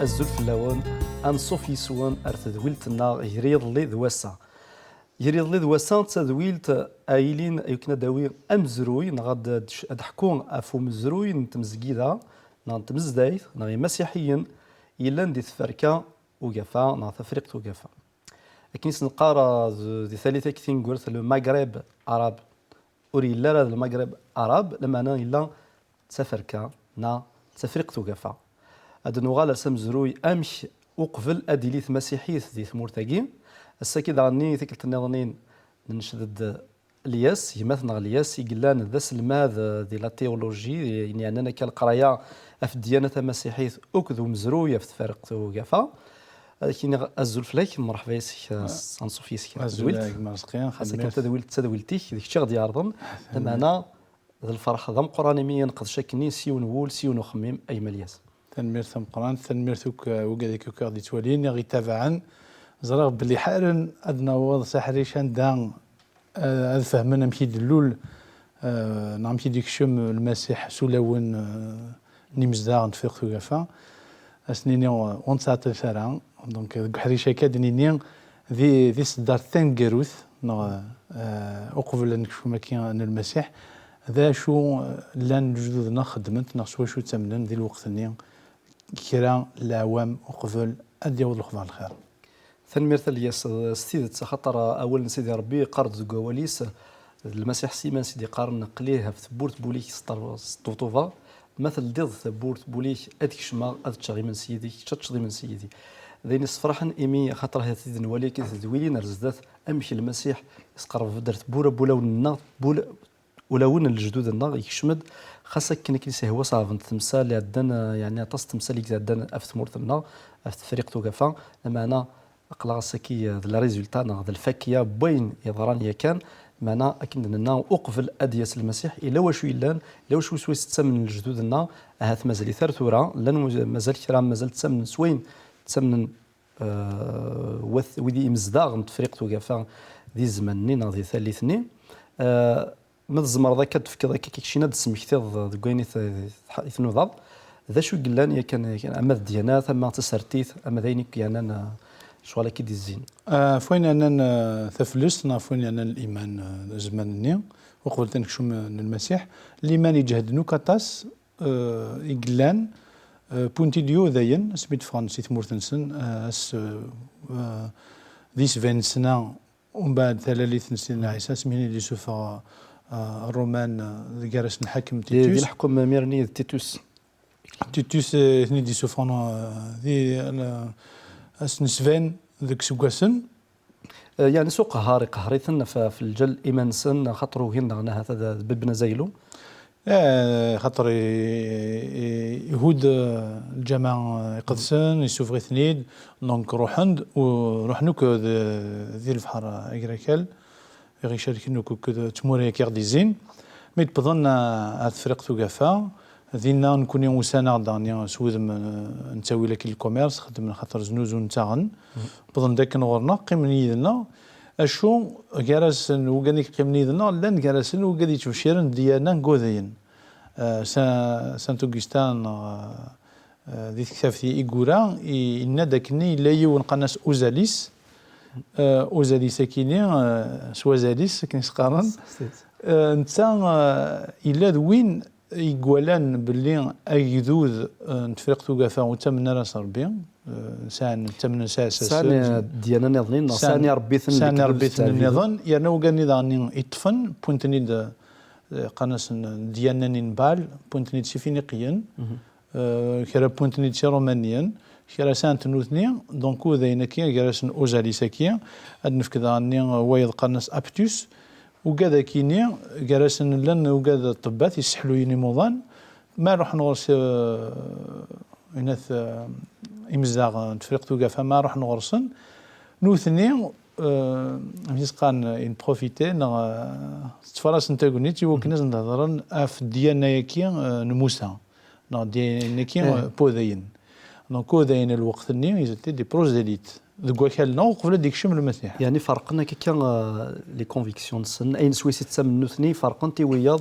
الزلف اللون أنصف يسوان أرتدويلتنا يريض لي ذواسا يريض لي ذواسا تدويلت أيلين يمكن داوي أمزروي نغاد أدحكون أفو مزروي نتمزقيدا نتمزدايث نغي مسيحيا إلا ندي تفركا وقفا نا تفريق وقفا لكن سنقارا ذي ثالثة كثير قلت المغرب عرب أوري لا المغرب عرب لما أنا إلا تفركا نا تفريق وقفا هذا نغال سمزروي أمش وقفل أديليث مسيحيث دي ثمورتاكي الساكيد عني ثكلت النظنين نشدد الياس يمثنا الياس يقلان ذا سلماذ دي لا تيولوجي يعني أنا كالقرايا في الديانة المسيحية أكذو مزروية في تفرق وقفا لكن الزلف لك مرحبا يسك سانصوفيسك الزلف مرسقين خاصة تدويلتيك ديك الشيء ديال أرضم لما أنا ذا الفرح ذا مقراني مين قد شكني سيون وول سيون وخميم أي ملياس تنمير ثم قران تنمير ثوك وقاديك وكاردي توالين يغي تابعا زرغ بلي حارن أدنى وضع سحريشان دان الفهمنا مشي دلول نعم مشي ديك شم المسيح سولون نيمزدار نتفيق ثوكافا أسنيني ونسات الفرع دونك حريشة كادنيني ذي صدار ثان جاروث أقبل نكشف مكان المسيح ذا شو لان جدودنا خدمت ناقص شو تمنن ذي الوقت النين كرا العوام أقبل أدي وضل خضع الخير ثنمير ثلياس ستيدت خطر أول سيدي ربي قرض زقواليس المسيح سيمان سيدي قارن قليه في ثبورت بوليك سطوطوفا مثل ديض ثبورت بوليك أديك شما أدتشغي من سيدي تشتشغي من سيدي ذين الصفرحن إيمي خطر هذه نوالي كي تدويلين رزدات أمشي المسيح يسقرب درت بورا بولاون بولا ولون الجدود النار يكشمد خاصة كنا كنيسة هو صعب تمثال اللي عندنا يعني تص تمثال اللي عندنا أفت مورتنا أفت فريق توقفا لما أنا أقلع سكي ذا ريزولتا ذا الفاكية بين يظهران كان معنا أكيد أننا أقفل أدياس المسيح إلا وشو إلان إلا وشو سوي تسمن الجدود النار هات مازال ثرثورة لأن مازال كرام مازال تسمن سوين تسمن وذي مزداغ فريق توقفا ذي زمنين ذي ثالثني ما الزمر ذاك تفكر ذاك كيكشي ناد سمكتيض دكويني ثنوض ذا شو قلان يا كان اما الديانات اما تسرتيث اما ذينك يعني انا شغل كي دي الزين فوين انا ثفلست فوين انا الايمان زمانني وقبلت نكشو من المسيح الايمان يجهد نوكاتاس يقلان بونتي ديو ذاين سميت فرانسي ثمورتنسن اس ذيس فين سنه ومن بعد ثلاث سنين عيسى سميني اللي سوف الرومان جالس الحاكم تيتوس دي الحكم ميرني تيتوس ثني دي سوفون ذي اسنسفين ذاك سوكاسن يعني سوق قهريثنا في الجل ايمان سن خطرو هنا هذا ببنا زيلو خاطر يهود الجماعة يقدسن يسوفغي ثنيد دونك روحند ورحنوك ذي البحر اغريكال غير شاركين كو تموريا كارديزين مي تبظن الفريق توقفا ذينا نكون وسانا دانيا سوذم نتاوي لك الكوميرس خدم خاطر زنوز نتاعن بظن داك نغورنا قيمني لنا اشو جالس وقانيك قيمني لنا لان جالس وقادي تشيرن ديالنا نكوذين سانت اوغستان ذي كتافتي ايغورا ان داكني لا يون قناس اوزاليس اوزاليس كيني سوازاليس كنسقارن نتا الا دوين يقولان باللي ايذوذ نتفرق توقفا وتمنى راس ربي سان تمنى سان ديالنا نظنين سان ربيثن النظن يعني وقال نظن يطفن بونتني قناس ديالنا نبال بونتني سيفينيقيا كرا بونتني رومانيا كرا سانت نوثني دونك ذاينا كي جالس اوزاليس كي نفك ذاني وايض قناس ابتوس وكذا كيني جالس لن وكذا الطبات يسحلوا ينموضان ما راح نغرس ينث إمزاغ نتفرق توقف ما راح نغرسن نوثني مسقان إن بروفيتي تفرس نتاغونيتي وكناز نهضرن في الديانة يكي نموسا ديانة كي بوذين دونك ذاين الوقت الني يزتي دي بروزيليت ذوك حالنا وقبل ديك شمل المسيح يعني فرقنا كي كان لي كونفيكسيون سن اين سويسيت تسمن نوثني فرقنتي وياض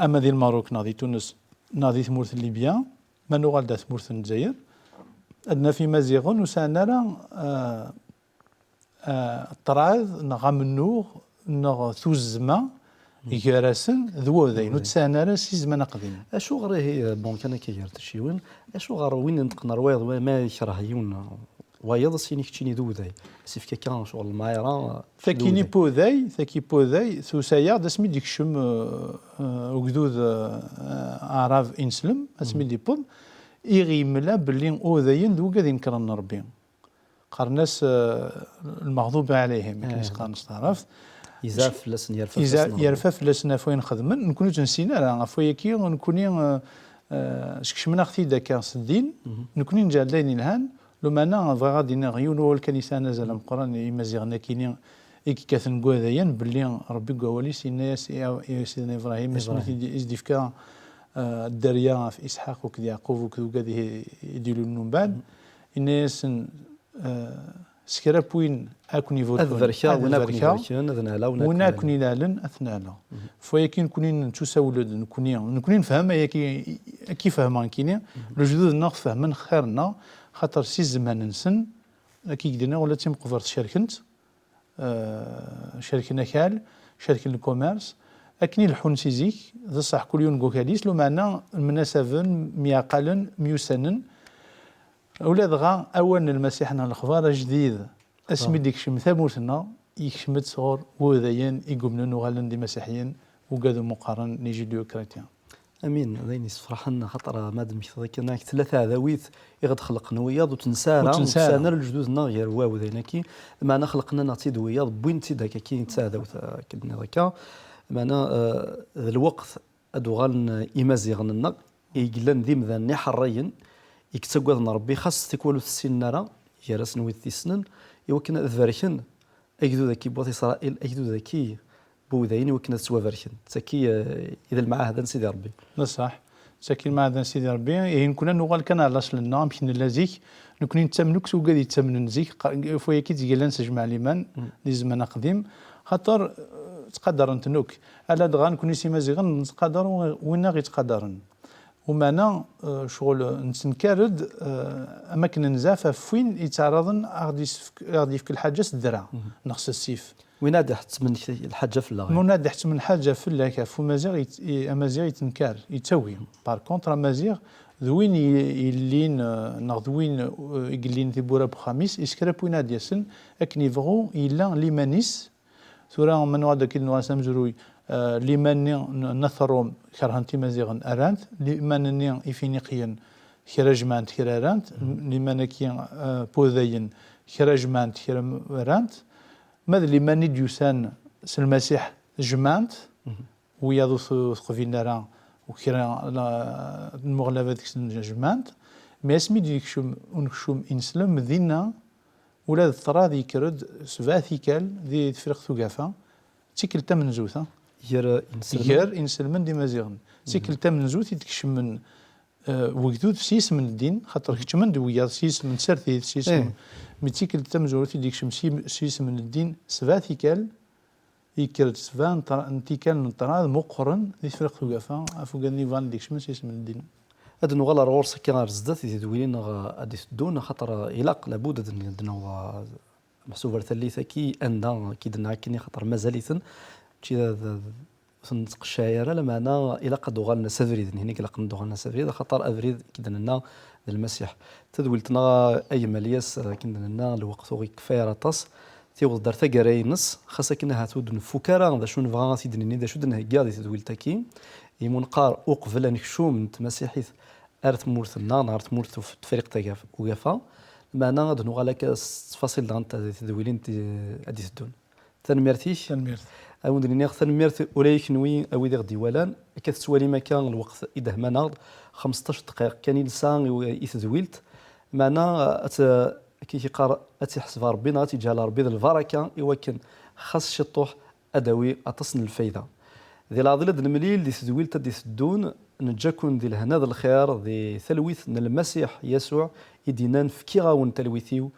اما ذي الماروك ناضي تونس ناضي ثمورث ليبيا ما نوغال دا ثمورث الجزائر أدنا في مزيغون وسانا راه الطراز نغام النوغ نغ ثوزما يجارسن ذو ذين وتسانا راه سي زمان قديم اشو غير هي بون كان كيغير تشيون اشو غير وين نتقنا روايض ما يكره يون وايض سيني كتشيني ذو ذي سيف كان شغل المايرا ثكيني بوذي ثكي بوذي ثوسايا دسمي ديك شم وجدود اعراف انسلم اسمي دي بود إيغي ملا باللي أوذيين ذو قد ينكرن ربي قرناس المغضوب عليهم كيس قرناس تعرف يزاف لسن يرفف لسن فوين خدمن نكونو تنسينا راه فويا كي نكوني شكشمنا اختي داك الدين نكوني نجال لين الهان لو مانا غادي نغيون هو الكنيسه نزل القران يمزيغنا كيني إيكي كاثن قوذيين باللي ربي قوالي سيدنا إبراهيم اسمي إزديفكا الدريا في إسحاق وكذا يعقوب وكذا قاعد يديروا لهم بعد الناس سكرابوين أكوني فوت الذركا وناكوني لالن أثناء فيكين كونين نشوسا ولد نكونين نفهم كيف فهمان كيني الجدود نغفه من خيرنا خاطر سي زمان نسن كي قدرنا ولا تيم قفرت شركنت شركة نكال شركة الكوميرس أكني الحون سيزيك ذا صح كل يوم جوكاليس لو معنا المناسبن مياقلن ميوسنن أولاد غا أول المسيح الأخبار جديد اسمي ديك شم ثمورتنا يكشمت صغر وذيين يقومن وغالن دي مسيحيين وقادوا مقارن نيجيديو كريتيان امين ذيني فرحنا خطر مادام كنا ثلاثه ذويت يغد خلقنا وياض وتنسانا الجدودنا غير واو ذينكي معنا خلقنا نعطي وياض بوينتي داك كي نتساذا كدنا ذاك معنا الوقت ادوغال يمازيغنا يقلن ذي مذني حريا يكتقوذنا ربي خاص تكولو السناره يرسن ويث سنن يوكن ذركن اجدو ذاكي بوط اسرائيل اجدو ذاكي بوذين وكنا تسوى فرشن تسكي اذا المعاهد سيدي ربي صح تسكي المعاهد سيدي ربي ين كنا نوغال كان على اصل لنا مشينا لازيك نكون نتمنوك سو قادي يتمنن زيك فويا كي تقال نسجمع ليمان لي زمان قديم خاطر تقدر انت نوك الا دغا نكون سي مازيغن نتقدر وين غير تقدرن ومانا شغل نتنكرد اماكن نزافه فين يتعرضن غادي في الحاجه الدرع نقص السيف وين حتى من الحاجه في الله مناد حتى من حاجه في الله كاف مازيغ امازيغ يتنكر يتوي بار كونتر امازيغ ذوين يلين نغدوين يقلين في بورا بخميس يسكرب وين ديسن اكني فغو الا ليمانيس ثورا من وعد كي نواسم زروي لمن نثرهم كرهنتي مازيغن ارانت لمن افينيقيا خرجمانت خرارانت لمن كي بوذين خرجمانت خرارانت ماذا لمن يديوسان المسيح جمانت وياضو ثقفين راه وكرا المغلبه ديك جمانت ما اسمي ديكشم ونكشم انسلم ذينا ولا الثراضي كرد سباثيكال ذي فرق ثقافه تيكل تمن زوثه ير انسلمن دي مازيغن تيكل تمن زوث يتكشم من وجدود سيس من الدين خاطر كتمن دويا سيس من سرثي سيس متيكل تمزورث ديكشم سيس من الدين سباثيكال يكرد سفان انتيكال نطراد مقرن ذي فرق ثقافه افو قال لي فان ديكشم سيس من الدين هذا نغلا رورس كي غارزدات يدويلين غادي تدون خاطر يلاق لابد عندنا محسوب ثلاثه كي اندا كي دنا كني خاطر مازاليتن شي تنطق الشاعر لما انا الى قد غالنا سافريد هنيك لقد غالنا سافريد خاطر افريد كي دنا المسيح تدولتنا اي ملياس كي دنا الوقت غي كفايه طاس تيوض دار ثقراي نص خاصه كنا هاتود نفكرا ذا شنو نبغى تيدني ذا شو دنا كاع تدولتا كي يمنقار وقفل نكشوم مسيحي ارث مورثنا نهار تمورث في فريق تاكاف وقفا معنا دنو غالك تفاصيل دغنت تدويلين ادي تدون تنمرتيش او دني تنمرت وليك نوي او دي غدي ولان كتسوالي مكان الوقت اذا مناض 15 دقيقه كان لسان يتدويلت معنا كي قار تحسب ربنا تيجال ربي البركه يوكن خاص شطوح ادوي اتصن الفايده ذي العضله المليل دي تدويلت دي تدون نجاكون ذي هذا الخير ذي ثلويث من المسيح يسوع يدينان في كي غاون تلويثيو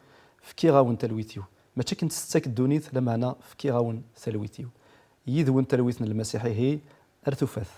في كي غاون تلويثيو ما تشكن تستك الدونيث لمعنى في كي غاون ثلويثيو يذون تلويث من المسيح هي ارثوفاث